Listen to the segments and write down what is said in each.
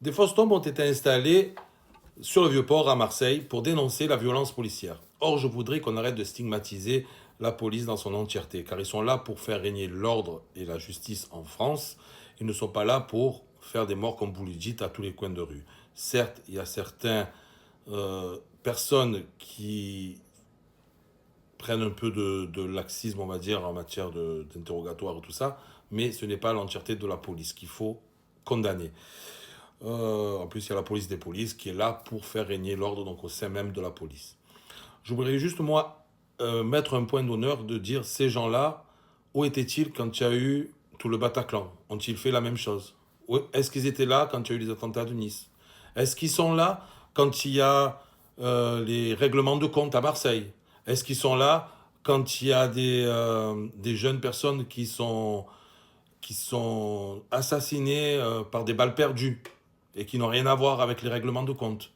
Des fausses tombes ont été installées sur le Vieux-Port à Marseille pour dénoncer la violence policière. Or, je voudrais qu'on arrête de stigmatiser la police dans son entièreté, car ils sont là pour faire régner l'ordre et la justice en France. Ils ne sont pas là pour faire des morts, comme vous le dites, à tous les coins de rue. Certes, il y a certaines personnes qui prennent un peu de laxisme, on va dire, en matière d'interrogatoire et tout ça, mais ce n'est pas l'entièreté de la police qu'il faut condamner. En plus, il y a la police des polices qui est là pour faire régner l'ordre, donc au sein même de la police. Je voudrais juste, moi, mettre un point d'honneur de dire ces gens-là, où étaient-ils quand il y a eu tout le Bataclan? Ont-ils fait la même chose? Est-ce qu'ils étaient là quand il y a eu les attentats de Nice? Est-ce qu'ils sont là quand il y a les règlements de compte à Marseille? Est-ce qu'ils sont là quand il y a des jeunes personnes qui sont assassinées par des balles perdues et qui n'ont rien à voir avec les règlements de compte?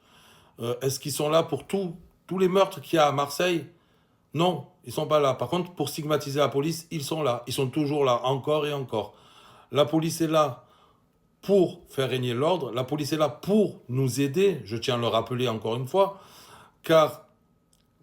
Est-ce qu'ils sont là pour tous les meurtres qu'il y a à Marseille? Non, ils sont pas là. Par contre, pour stigmatiser la police, ils sont là. Ils sont toujours là, encore et encore. La police est là pour faire régner l'ordre. La police est là pour nous aider. Je tiens à le rappeler encore une fois. Car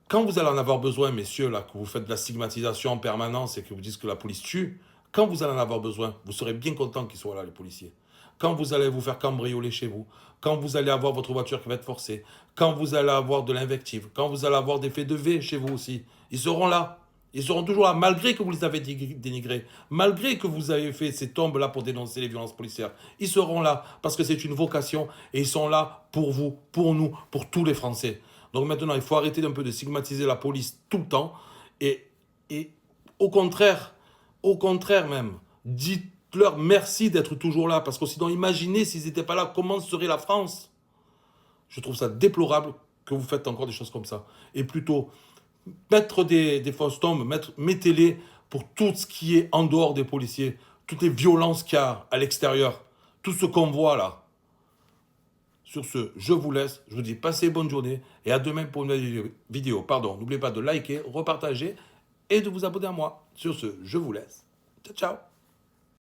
quand vous allez en avoir besoin, messieurs, là, que vous faites de la stigmatisation en permanence et que vous dites que la police tue, quand vous allez en avoir besoin, vous serez bien content qu'ils soient là, les policiers. Quand vous allez vous faire cambrioler chez vous, quand vous allez avoir votre voiture qui va être forcée, quand vous allez avoir de l'invective, quand vous allez avoir des faits de V chez vous aussi, ils seront là. Ils seront toujours là, malgré que vous les avez dénigrés, malgré que vous avez fait ces tombes-là pour dénoncer les violences policières. Ils seront là, parce que c'est une vocation, et ils sont là pour vous, pour nous, pour tous les Français. Donc maintenant, il faut arrêter d'un peu de stigmatiser la police tout le temps, et au contraire même, dites-leur merci d'être toujours là, parce que sinon, imaginez s'ils n'étaient pas là, comment serait la France? Je trouve ça déplorable que vous faites encore des choses comme ça. Et plutôt, mettre des fausses tombes, mettez-les pour tout ce qui est en dehors des policiers, toutes les violences qu'il y a à l'extérieur, tout ce qu'on voit là. Sur ce, je vous laisse, je vous dis passez bonne journée et à demain pour une nouvelle vidéo. Pardon, n'oubliez pas de liker, repartager et de vous abonner à moi. Sur ce, je vous laisse. Ciao, ciao.